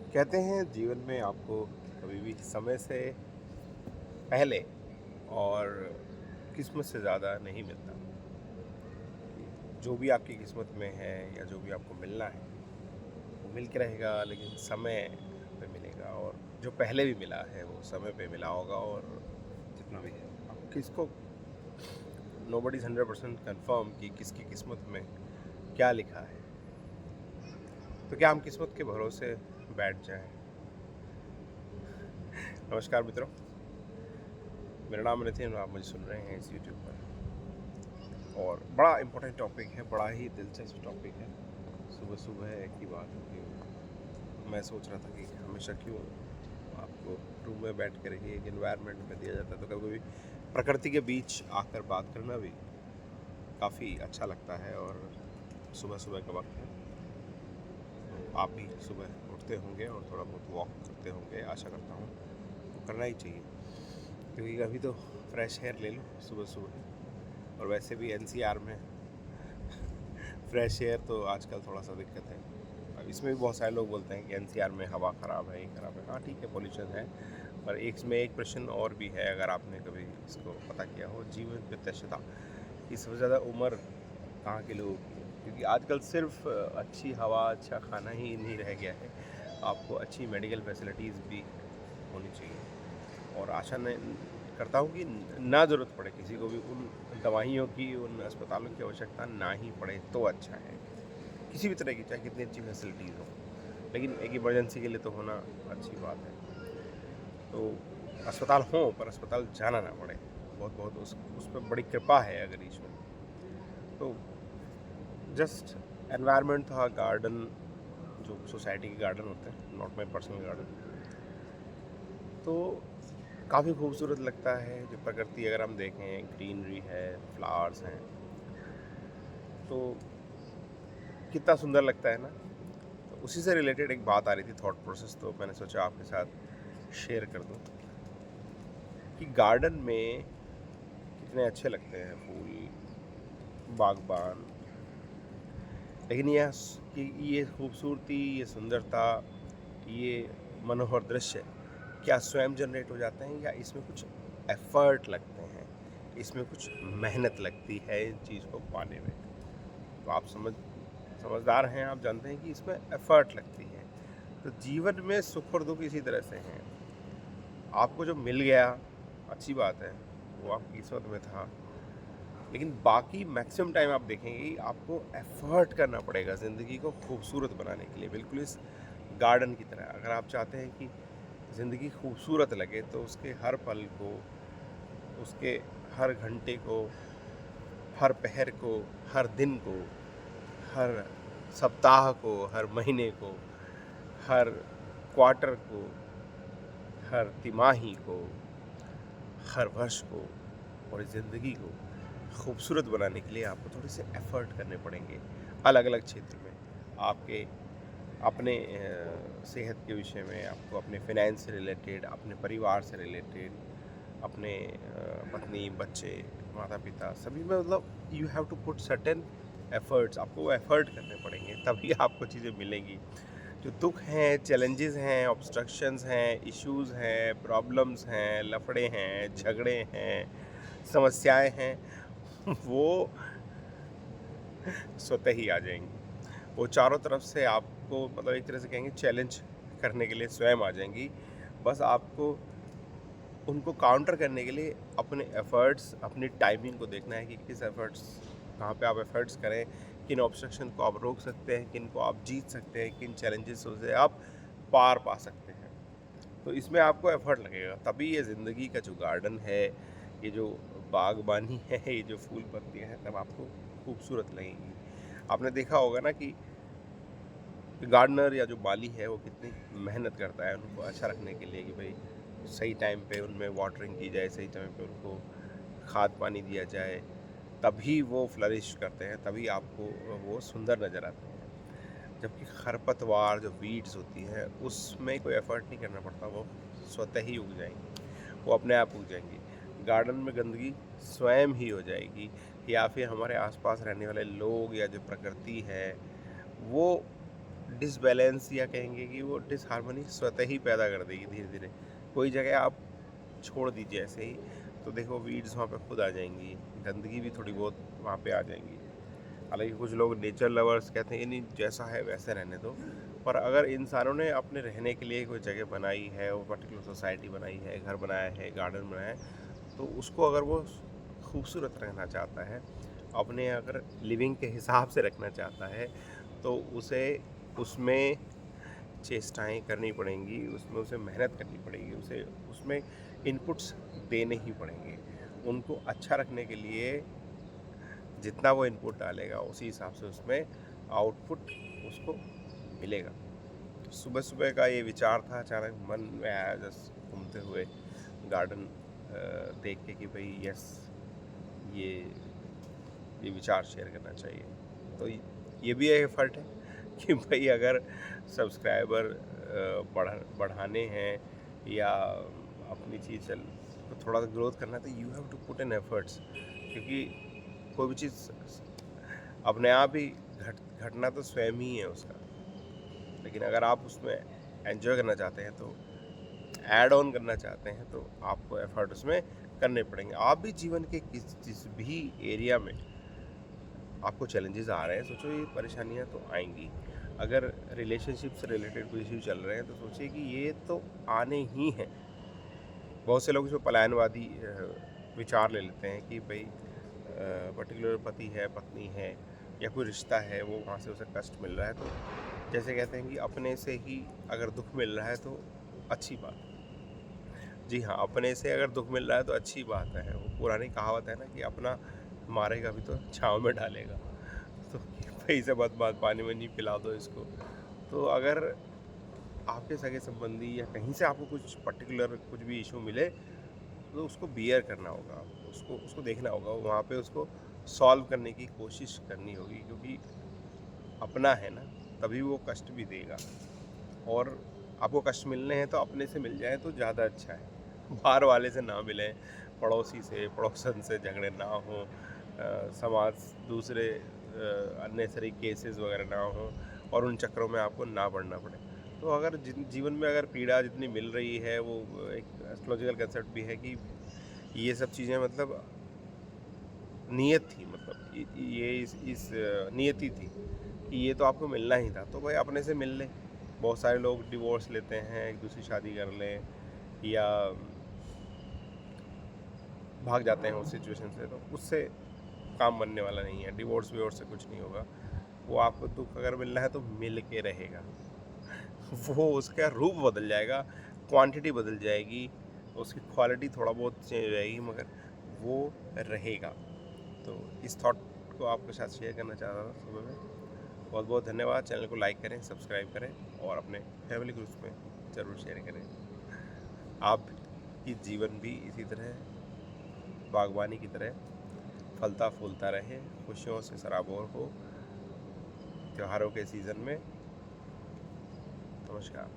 कहते हैं जीवन में आपको कभी भी समय से पहले और किस्मत से ज़्यादा नहीं मिलता। कि जो भी आपकी किस्मत में है या जो भी आपको मिलना है वो मिल के रहेगा, लेकिन समय पे मिलेगा। और जो पहले भी मिला है वो समय पे मिला होगा। और जितना भी है अब किसको नोबडी इज़ 100% कन्फर्म कि किसकी किस्मत में क्या लिखा है। तो क्या हम किस्मत के भरोसे बैठ जाएं? नमस्कार मित्रों, मेरा नाम नितिन और आप मुझे सुन रहे हैं इस यूट्यूब पर। और बड़ा इम्पोर्टेंट टॉपिक है, बड़ा ही दिलचस्प टॉपिक है। सुबह सुबह की बात होती है, मैं सोच रहा था कि हमेशा क्यों आपको रूम में बैठ कर ही एक एनवायरनमेंट में दिया जाता है, तो कभी कभी प्रकृति के बीच आकर बात करना भी काफ़ी अच्छा लगता है। और सुबह सुबह का वक्त है, तो आप भी सुबह उठते होंगे और थोड़ा बहुत वॉक करते होंगे, आशा करता हूँ। तो करना ही चाहिए, क्योंकि अभी तो फ्रेश एयर ले लो सुबह सुबह। और वैसे भी एनसीआर में फ्रेश एयर तो आजकल थोड़ा सा दिक्कत है। अब इसमें भी बहुत सारे लोग बोलते हैं कि एनसीआर में हवा ख़राब है, ये ख़राब है। हाँ ठीक है, पोल्यूशन है, पर एक इसमें एक प्रश्न और भी है, अगर आपने कभी इसको पता किया हो। जीवन प्रत्याशा की सबसे ज़्यादा उम्र कहाँ के लोगों की है? क्योंकि आजकल सिर्फ अच्छी हवा, अच्छा खाना ही नहीं रह गया है, आपको अच्छी मेडिकल फैसिलिटीज़ भी होनी चाहिए। और आशा न करता हूँ कि ना ज़रूरत पड़े किसी को भी उन दवाइयों की, उन अस्पतालों की आवश्यकता ना ही पड़े तो अच्छा है। किसी भी तरह की, चाहे कितनी अच्छी फैसिलिटीज़ हो, लेकिन एक इमरजेंसी के लिए तो होना अच्छी बात है। तो अस्पताल हो पर अस्पताल जाना ना पड़े, बहुत बहुत उस पर बड़ी कृपा है अगर ईश्वर की। तो जस्ट एनवायरनमेंट था, गार्डन, जो सोसाइटी के गार्डन होते हैं, नॉट माई पर्सनल गार्डन, तो काफ़ी खूबसूरत लगता है। जो प्रकृति अगर हम देखें, ग्रीनरी है, फ्लावर्स हैं, तो कितना सुंदर लगता है ना। तो उसी से रिलेटेड एक बात आ रही थी, थॉट प्रोसेस, तो मैंने सोचा आपके साथ शेयर कर दूं कि गार्डन में कितने अच्छे लगते हैं फूल, बागबान, लेकिन कि ये खूबसूरती, ये सुंदरता, ये मनोहर दृश्य क्या स्वयं जनरेट हो जाते हैं, या इसमें कुछ एफर्ट लगते हैं, इसमें कुछ मेहनत लगती है इन चीज़ को पाने में? तो आप समझदार हैं, आप जानते हैं कि इसमें एफर्ट लगती है। तो जीवन में सुख और दुख इसी तरह से हैं। आपको जो मिल गया अच्छी बात है, वो आपकी किस्मत में था, लेकिन बाकी मैक्सिमम टाइम आप देखेंगे कि आपको एफर्ट करना पड़ेगा ज़िंदगी को खूबसूरत बनाने के लिए। बिल्कुल इस गार्डन की तरह, अगर आप चाहते हैं कि ज़िंदगी खूबसूरत लगे, तो उसके हर पल को, उसके हर घंटे को, हर पहर को, हर दिन को, हर सप्ताह को, हर महीने को, हर क्वार्टर को, हर तिमाही को, हर वर्ष को और इस ज़िंदगी को खूबसूरत बनाने के लिए आपको थोड़े से एफ़र्ट करने पड़ेंगे, अलग अलग क्षेत्र में। आपके अपने सेहत के विषय में, आपको अपने फाइनेंस से रिलेटेड, अपने परिवार से रिलेटेड, अपने पत्नी, बच्चे, माता पिता, सभी में, मतलब you have to put certain efforts. आपको वो एफर्ट करने पड़ेंगे, तभी आपको चीज़ें मिलेंगी। जो दुख हैं, चैलेंजेस हैं, ऑब्स्ट्रक्शंस हैं, इश्यूज हैं, प्रॉब्लम्स हैं, लफड़े हैं, झगड़े हैं, समस्याएं हैं, वो स्वतः ही आ जाएंगी। वो चारों तरफ से आपको, मतलब एक तरह से कहेंगे, चैलेंज करने के लिए स्वयं आ जाएंगी। बस आपको उनको काउंटर करने के लिए अपने एफ़र्ट्स, अपनी टाइमिंग को देखना है कि किस एफ़र्ट्स, कहाँ पे आप एफ़र्ट्स करें, किन ऑब्स्ट्रक्शन को आप रोक सकते हैं, किन को आप जीत सकते हैं, किन चैलेंजेसों से आप पार पा सकते हैं। तो इसमें आपको एफ़र्ट लगेगा, तभी ये ज़िंदगी का जो गार्डन है, ये जो बागबानी है, ये जो फूल पत्तियाँ हैं, तब आपको खूबसूरत लगेंगी। आपने देखा होगा ना कि गार्डनर या जो माली है वो कितनी मेहनत करता है उनको अच्छा रखने के लिए, कि भाई सही टाइम पे उनमें वाटरिंग की जाए, सही टाइम पे उनको खाद पानी दिया जाए, तभी वो फ्लरिश करते हैं, तभी आपको वो सुंदर नज़र आते हैं। जबकि खरपतवार, जो वीड्स होती हैं, उसमें कोई एफर्ट नहीं करना पड़ता, वो स्वतः ही उग जाएंगी, वो अपने आप उग जाएंगी। गार्डन में गंदगी स्वयं ही हो जाएगी, या फिर हमारे आसपास रहने वाले लोग या जो प्रकृति है, वो डिसबैलेंस या कहेंगे कि वो डिसहार्मनी स्वतः ही पैदा कर देगी धीरे धीरे। कोई जगह आप छोड़ दीजिए ऐसे ही, तो देखो वीड्स वहाँ पे खुद आ जाएंगी, गंदगी भी थोड़ी बहुत वहाँ पे आ जाएंगी। हालांकि कुछ लोग नेचर लवर्स कहते हैं नहीं जैसा है वैसे रहने दो, पर अगर इंसानों ने अपने रहने के लिए कोई जगह बनाई है, वो पर्टिकुलर सोसाइटी बनाई है, घर बनाया है, गार्डन बनाया है, तो उसको अगर वो खूबसूरत रखना चाहता है, अपने अगर लिविंग के हिसाब से रखना चाहता है, तो उसे उसमें चेष्टाएं करनी पड़ेंगी, उसमें उसे मेहनत करनी पड़ेगी, उसे उसमें इनपुट्स देने ही पड़ेंगे। उनको अच्छा रखने के लिए जितना वो इनपुट डालेगा उसी हिसाब से उसमें आउटपुट उसको मिलेगा। तो सुबह सुबह का ये विचार था, अचानक मन में आया जस्ट घूमते हुए गार्डन देख के कि भाई यस, ये विचार शेयर करना चाहिए। तो ये भी एक एफर्ट है कि भाई अगर सब्सक्राइबर बढ़ाने हैं या अपनी चीज़ को थोड़ा सा ग्रोथ करना है, तो you have to put in efforts, क्योंकि कोई भी चीज़ अपने आप ही घटना तो स्वयं ही है उसका। लेकिन अगर आप उसमें एंजॉय करना चाहते हैं, तो ऐड ऑन करना चाहते हैं, तो आपको एफर्ट उसमें करने पड़ेंगे। आप भी जीवन के किस भी एरिया में आपको चैलेंजेस आ रहे हैं, सोचो ये परेशानियां तो आएंगी। अगर रिलेशनशिप से रिलेटेड कोई इश्यू चल रहे हैं, तो सोचिए कि ये तो आने ही हैं। बहुत से लोग जो पलायनवादी विचार ले लेते हैं कि भाई पर्टिकुलर पति है, पत्नी है, या कोई रिश्ता है, वो वहाँ से उसे कष्ट मिल रहा है, तो जैसे कहते हैं कि अपने से ही अगर दुख मिल रहा है तो अच्छी बात। जी हाँ, अपने से अगर दुख मिल रहा है तो अच्छी बात है। वो पुरानी कहावत है ना कि अपना मारेगा भी तो छाँव में डालेगा। तो भाई से बात पानी में नहीं पिला दो इसको। तो अगर आपके सगे संबंधी या कहीं से आपको कुछ पर्टिकुलर कुछ भी इशू मिले, तो उसको बियर करना होगा, उसको देखना होगा, वहाँ पे उसको सॉल्व करने की कोशिश करनी होगी, क्योंकि अपना है ना, तभी वो कष्ट भी देगा। और आपको कष्ट मिलने हैं तो अपने से मिल जाए तो ज़्यादा अच्छा है। बाहर वाले से ना मिलें, पड़ोसी से, पड़ोसन से झगड़े ना हों, समाज दूसरे अननेसरी केसेस वगैरह ना हों, और उन चक्करों में आपको ना पड़ना पड़े। तो अगर जीवन में अगर पीड़ा जितनी मिल रही है, वो एक एस्ट्रोलॉजिकल कंसेप्ट भी है कि ये सब चीज़ें मतलब नियत थी, मतलब ये इस नियति थी कि ये तो आपको मिलना ही था, तो भाई अपने से मिल लें। बहुत सारे लोग डिवोर्स लेते हैं, एक दूसरी शादी कर लें, या भाग जाते हैं उस सिचुएशन से, तो उससे काम बनने वाला नहीं है। डिवोर्स विवोर्स से कुछ नहीं होगा। वो आपको दुख अगर मिलना है तो मिल के रहेगा। वो उसका रूप बदल जाएगा, क्वांटिटी बदल जाएगी, उसकी क्वालिटी थोड़ा बहुत चेंज हो जाएगी, मगर वो रहेगा। तो इस थॉट को आपके साथ शेयर करना चाह रहा था सुबह में। बहुत बहुत धन्यवाद। चैनल को लाइक करें, सब्सक्राइब करें, और अपने फैमिली ग्रुप्स में ज़रूर शेयर करें। आपकी जीवन भी इसी तरह बागवानी की तरह फलता फूलता रहे, खुशियों से सराबोर हो त्योहारों के सीज़न में। नमस्कार।